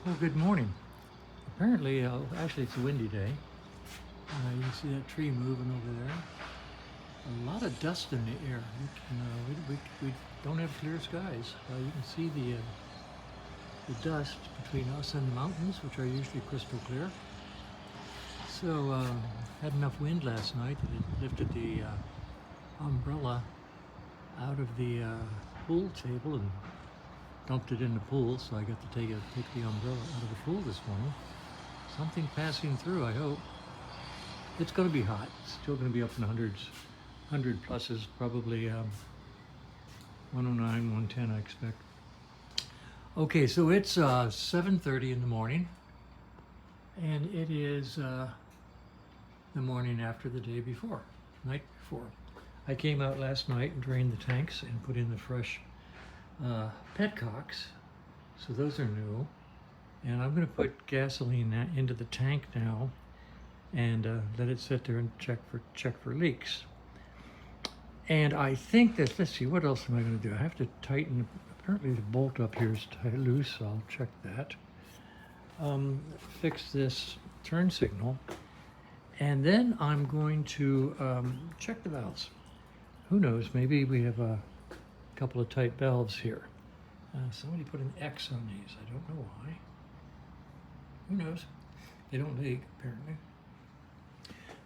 Well, good morning. Apparently, actually, it's a windy day. You can see that tree moving over there. A lot of dust in the air. We don't have clear skies. You can see the dust between us and the mountains, which are usually crystal clear. So, had enough wind last night that it lifted the umbrella out of the pool table and dumped it in the pool, so I got to take the umbrella out of the pool this morning. Something passing through, I hope. It's going to be hot. It's still going to be up in the hundreds, 100 pluses, probably 109, 110, I expect. Okay, so it's 7:30 in the morning, and it is the morning after the day before, night before. I came out last night and drained the tanks and put in the fresh petcocks, so those are new. And I'm going to put gasoline into the tank now and let it sit there and check for leaks. And I think that, let's see, what else am I going to do? I have to tighten, apparently the bolt up here is loose, so I'll check that. Fix this turn signal, and then I'm going to check the valves. Who knows, maybe we have a couple of tight valves here. Somebody put an X on these, I don't know why. Who knows? They don't leak, apparently.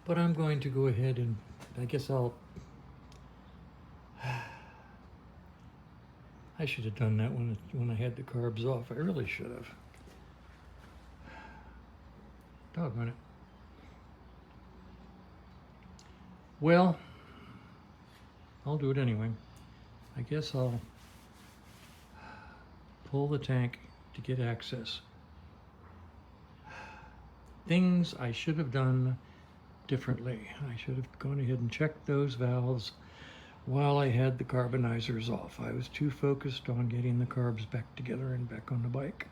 But I'm going to go ahead and, I guess I should have done that when I had the carbs off. I really should have. Doggone it. Well, I'll do it anyway. I guess I'll pull the tank to get access. Things I should have done differently. I should have gone ahead and checked those valves while I had the carbonizers off. I was too focused on getting the carbs back together and back on the bike.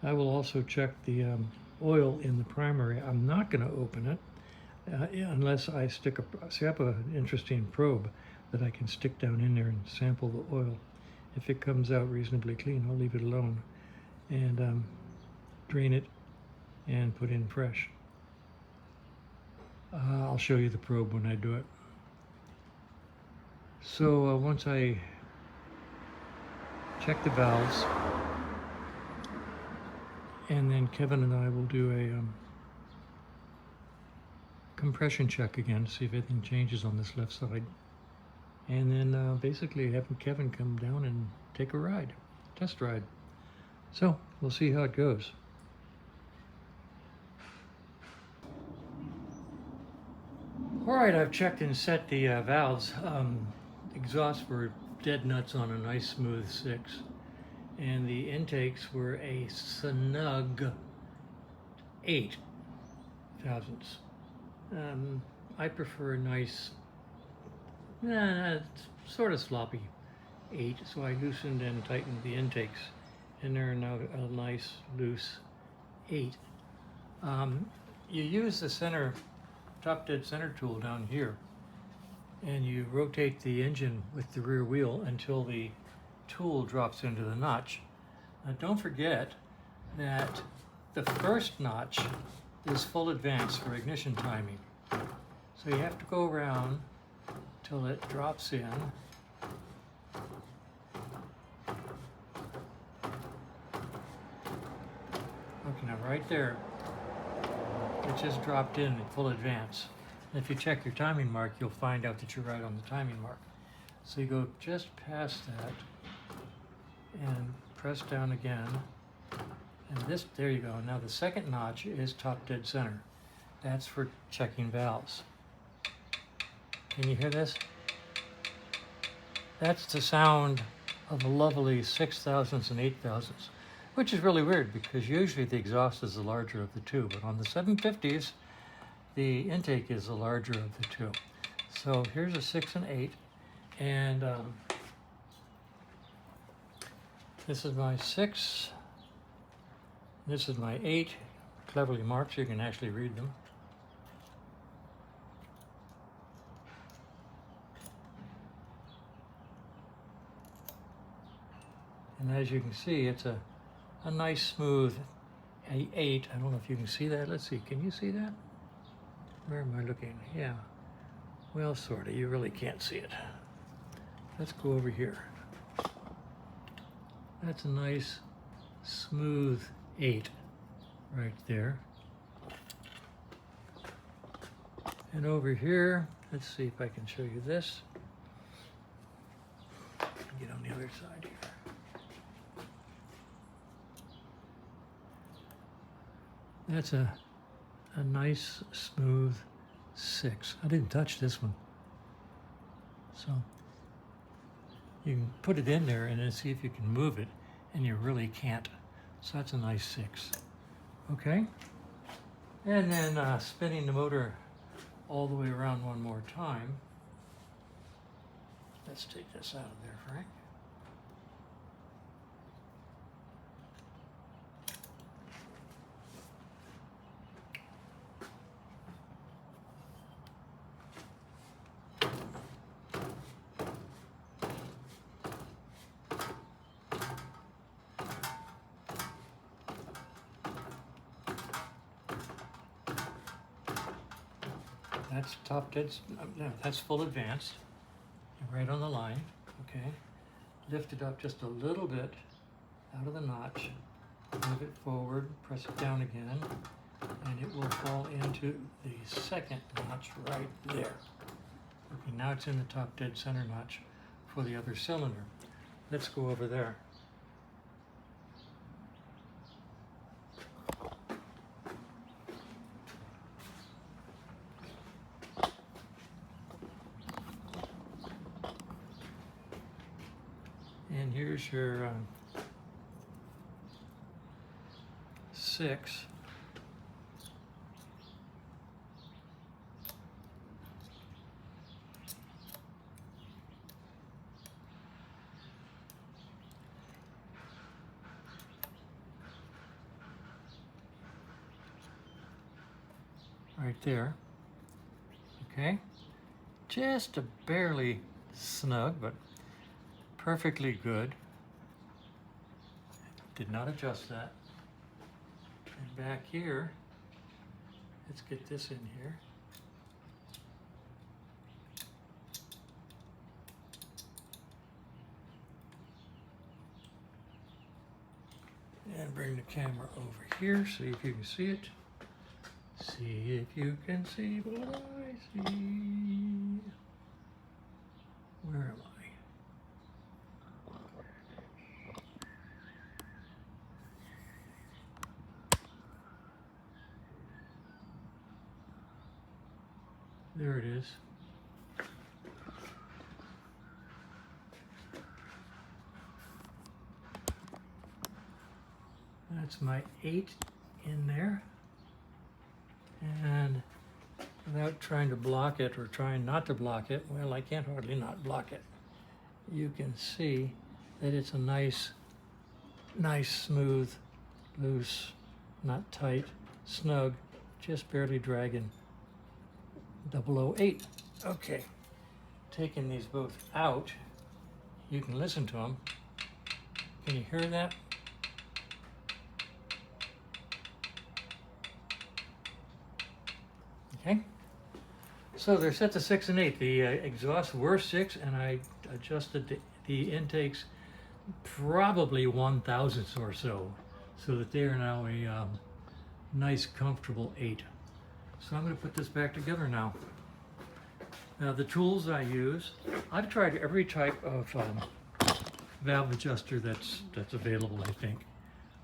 I will also check the oil in the primary. I'm not going to open it unless I I have an interesting probe that I can stick down in there and sample the oil. If it comes out reasonably clean, I'll leave it alone and drain it and put in fresh. I'll show you the probe when I do it. So once I check the valves, and then Kevin and I will do a compression check again, see if anything changes on this left side. And then basically having Kevin come down and take a ride, test ride. So we'll see how it goes. All right, I've checked and set the valves. Exhausts were dead nuts on a nice smooth 6. And the intakes were a snug 8 thousandths. I prefer a nice, sort of sloppy 8, so I loosened and tightened the intakes, and they're now a nice loose 8. You use the top dead center tool down here, and you rotate the engine with the rear wheel until the tool drops into the notch. Now don't forget that the first notch is full advance for ignition timing. So you have to go around till it drops in. Okay, now right there, it just dropped in at full advance. And if you check your timing mark, you'll find out that you're right on the timing mark. So you go just past that and press down again. And there you go. Now the second notch is top dead center. That's for checking valves. Can you hear this? That's the sound of a lovely 6 thousandths and 8 thousandths, which is really weird because usually the exhaust is the larger of the two, but on the 750s, the intake is the larger of the two. So here's a 6 and 8, and this is my 6, this is my 8, cleverly marked so you can actually read them. And as you can see, it's a a nice smooth 8. I don't know if you can see that. Let's see, can you see that? Where am I looking? Yeah, well, sort of. You really can't see it. Let's go over here. That's a nice smooth 8 right there. And over here, let's see if I can show you this. Get on the other side here. That's a nice smooth 6. I didn't touch this one. So you can put it in there and then see if you can move it, and you really can't. So that's a nice 6. Okay. And then spinning the motor all the way around one more time. Let's take this out of there, Frank. That's top dead, no, that's full advanced. You're right on the line, okay? Lift it up just a little bit out of the notch, move it forward, press it down again, and it will fall into the second notch right there. Okay, now it's in the top dead center notch for the other cylinder. Let's go over there. And here's your 6. Right there. Okay. Just a barely snug, but perfectly good. Did not adjust that. And back here, let's get this in here. And bring the camera over here, see if you can see it. See if you can see what I see. Where am I? There it is. That's my 8 in there. And without trying to block it or trying not to block it, well, I can't hardly not block it. You can see that it's a nice, smooth, loose, not tight, snug, just barely dragging 008. Okay, taking these both out, you can listen to them. Can you hear that? Okay, so they're set to 6 and 8. The exhausts were 6, and I adjusted the intakes probably 1/1000th or so that they are now a nice, comfortable 8. So I'm going to put this back together now. Now the tools I use, I've tried every type of valve adjuster that's available, I think.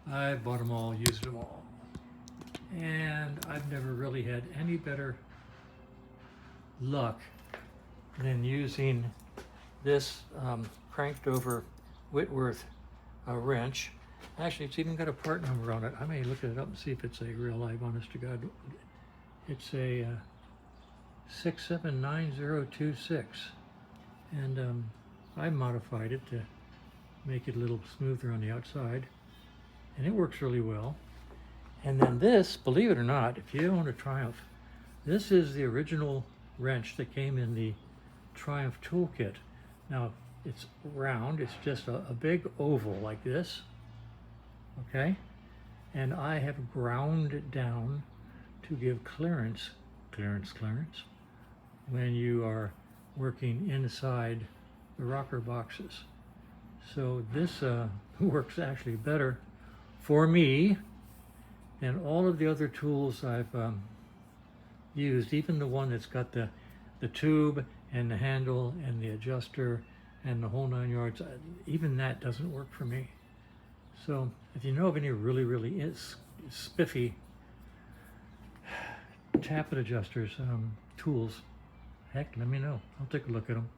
I bought them all, used them all. And I've never really had any better luck than using this cranked over Whitworth wrench. Actually, it's even got a part number on it. I may look it up and see if it's a real live, honest to God. It's a 679026. And I modified it to make it a little smoother on the outside. And it works really well. And then this, believe it or not, if you own a Triumph, this is the original wrench that came in the Triumph toolkit. Now, it's round, it's just a big oval like this, okay? And I have ground it down to give clearance, when you are working inside the rocker boxes. So this works actually better for me than all of the other tools I've used, even the one that's got the tube and the handle and the adjuster and the whole 9 yards. Even that doesn't work for me. So if you know of any really spiffy tappet adjusters, tools, heck, let me know. I'll take a look at them.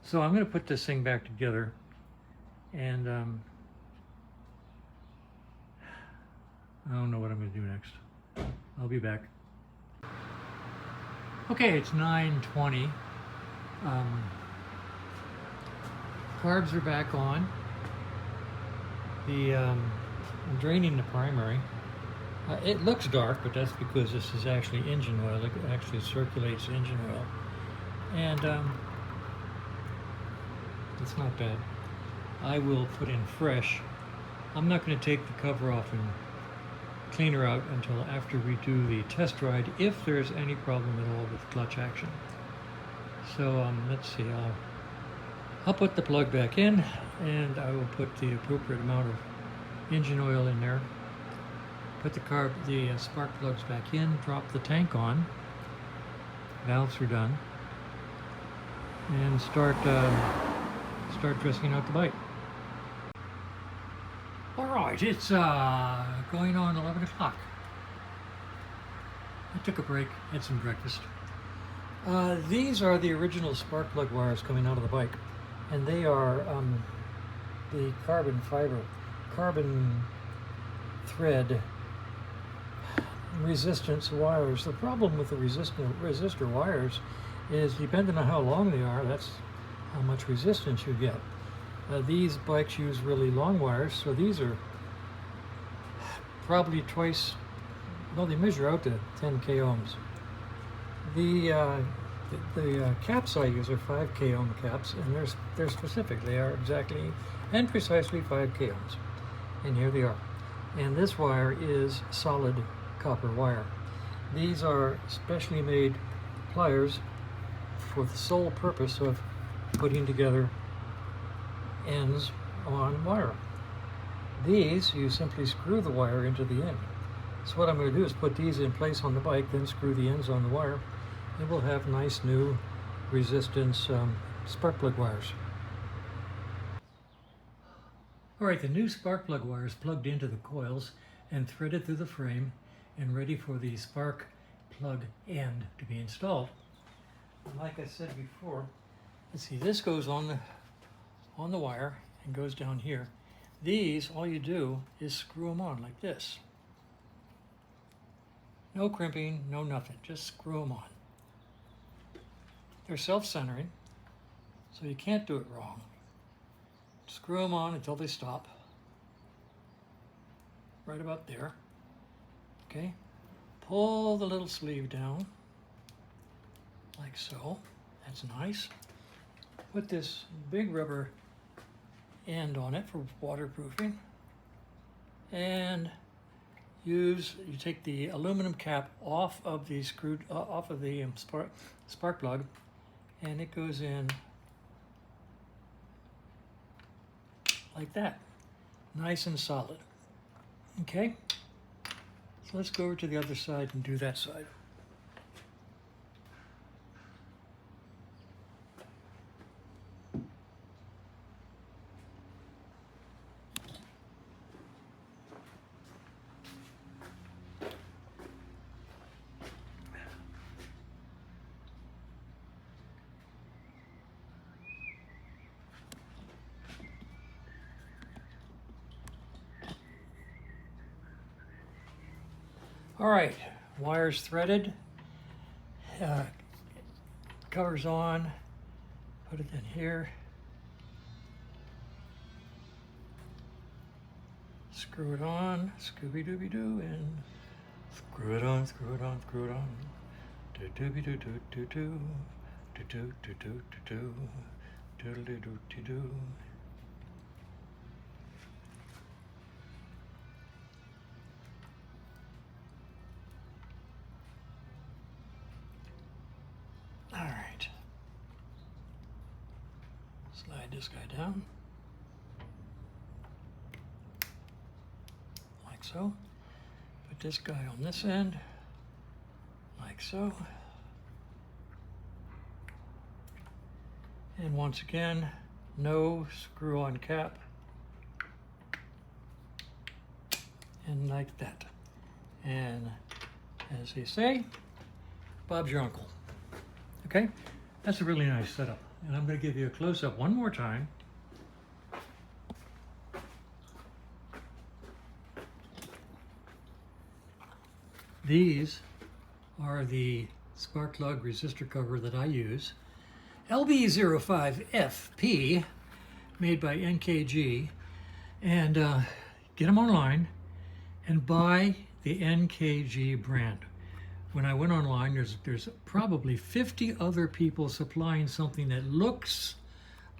So I'm going to put this thing back together, and I don't know what I'm going to do next. I'll be back. Okay, it's 9:20. Carbs are back on. I'm draining the primary. It looks dark, but that's because this is actually engine oil. It actually circulates engine oil. And it's not bad. I will put in fresh. I'm not going to take the cover off and clean her out until after we do the test ride, if there's any problem at all with clutch action. So let's see. I'll put the plug back in, and I will put the appropriate amount of engine oil in there. Put the spark plugs back in, drop the tank on, valves are done, and start dressing out the bike. All right, it's going on 11 o'clock. I took a break, had some breakfast. These are the original spark plug wires coming out of the bike, and they are the carbon thread resistance wires. The problem with the resistor wires is, depending on how long they are, that's how much resistance you get. These bikes use really long wires, so these are probably twice, well, they measure out to 10 k ohms. The caps I use are 5 k ohm caps, and they're specific. They are exactly and precisely 5 k ohms. And here they are. And this wire is solid copper wire. These are specially made pliers for the sole purpose of putting together ends on wire. These, you simply screw the wire into the end. So what I'm going to do is put these in place on the bike, then screw the ends on the wire, and we'll have nice new resistance spark plug wires. All right, the new spark plug wire is plugged into the coils and threaded through the frame and ready for the spark plug end to be installed. And like I said before, let's see, this goes on the wire and goes down here. These, all you do is screw them on like this. No crimping, no nothing, just screw them on. They're self-centering, so you can't do it wrong. Screw them on until they stop. Right about there. Okay, pull the little sleeve down, like so. That's nice. Put this big rubber end on it for waterproofing, and you take the aluminum cap off of the spark plug, and it goes in like that, nice and solid. Okay, so let's go over to the other side and do that side. All right, wires threaded, covers on, put it in here, screw it on, Scooby-Dooby-Doo, and screw it on, screw it on, screw it on, do-dooby-doo-doo-doo-doo, do-doo-doo-doo-doo-doo, doodle-doo-doo-doo-doo. slide this guy down. Like so. Put this guy on this end. Like so. And once again, no screw-on cap. And like that. And as they say, Bob's your uncle. Okay? That's a really nice setup. And I'm going to give you a close-up one more time. These are the spark plug resistor cover that I use. LB05FP, made by NKG. And get them online and buy the NKG brand. When I went online, there's probably 50 other people supplying something that looks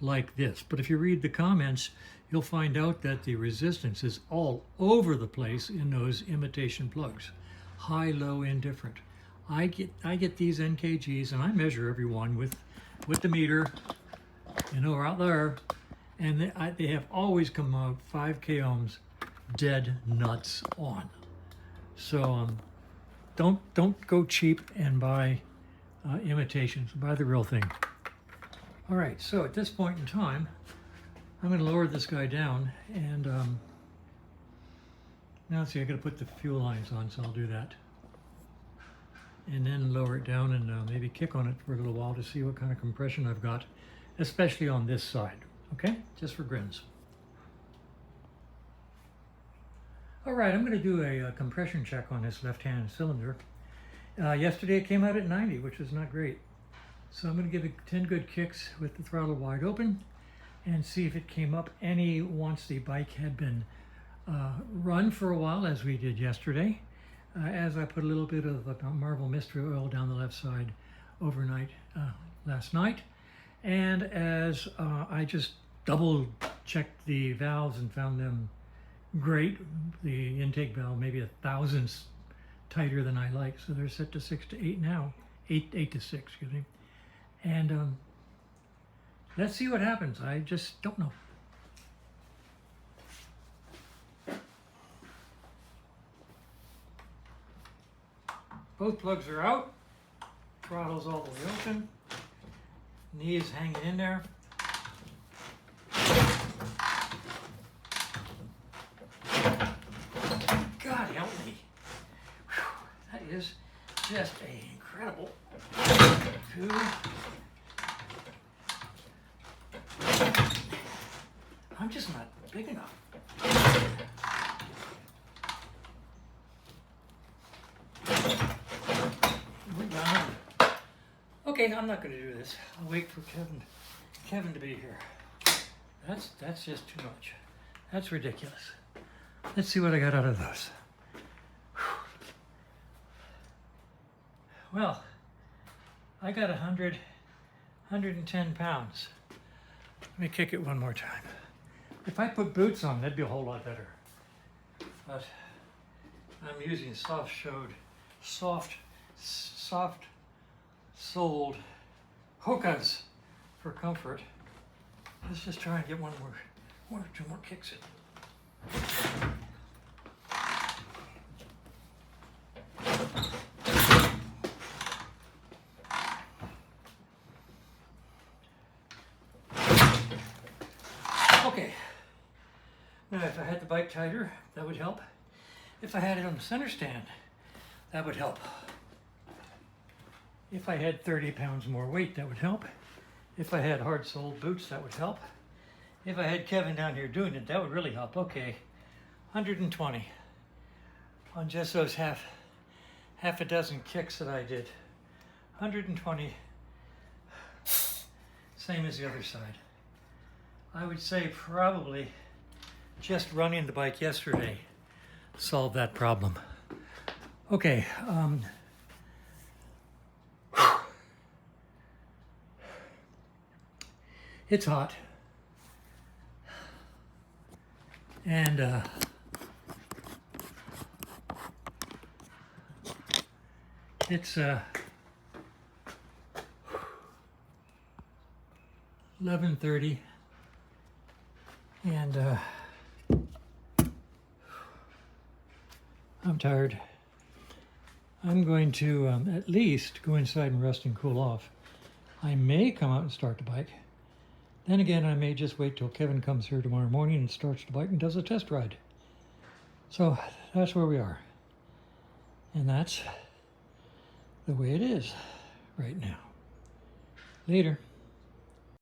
like this. But if you read the comments, you'll find out that the resistance is all over the place in those imitation plugs. High, low, indifferent. I get these NKGs and I measure every one with the meter, you know, out there, and they have always come out 5K ohms, dead nuts on. So don't go cheap and buy imitations. Buy the real thing. All right, so at this point in time, I'm going to lower this guy down, and now see, I got to put the fuel lines on, so I'll do that. And then lower it down and maybe kick on it for a little while to see what kind of compression I've got, especially on this side. Okay, just for grins. All right, I'm going to do a compression check on this left-hand cylinder. Yesterday it came out at 90, which is not great. So I'm going to give it 10 good kicks with the throttle wide open and see if it came up any once the bike had been run for a while, as we did yesterday. As I put a little bit of Marvel Mystery Oil down the left side overnight last night. And as I just double checked the valves and found them great. The intake valve maybe 1/1000th tighter than I like, so they're set to 6 to 8 now. 8 to 6, excuse me. And let's see what happens. I just don't know. Both plugs are out. Throttle's all the way open. Knees hanging in there. God help me. Whew, that is just incredible. 2. I'm just not big enough. We're done. Okay, I'm not going to do this. I'll wait for Kevin to be here. That's just too much. That's ridiculous. Let's see what I got out of those. Well, I got 110 pounds. Let me kick it one more time. If I put boots on, that'd be a whole lot better. But I'm using soft-soled Hokas for comfort. Let's just try and get one or two more kicks in. Okay. Now, if I had the bike tighter, that would help. If I had it on the center stand, that would help. If I had 30 pounds more weight, that would help. If I had hard-soled boots, that would help. If I had Kevin down here doing it, that would really help. Okay, 120 on just those half a dozen kicks that I did. 120, same as the other side. I would say probably just running the bike yesterday solved that problem. Okay, it's hot. And it's 11:30. And I'm tired. I'm going to at least go inside and rest and cool off. I may come out and start the bike. Then again, I may just wait till Kevin comes here tomorrow morning and starts the bike and does a test ride. So that's where we are. And that's the way it is right now. Later.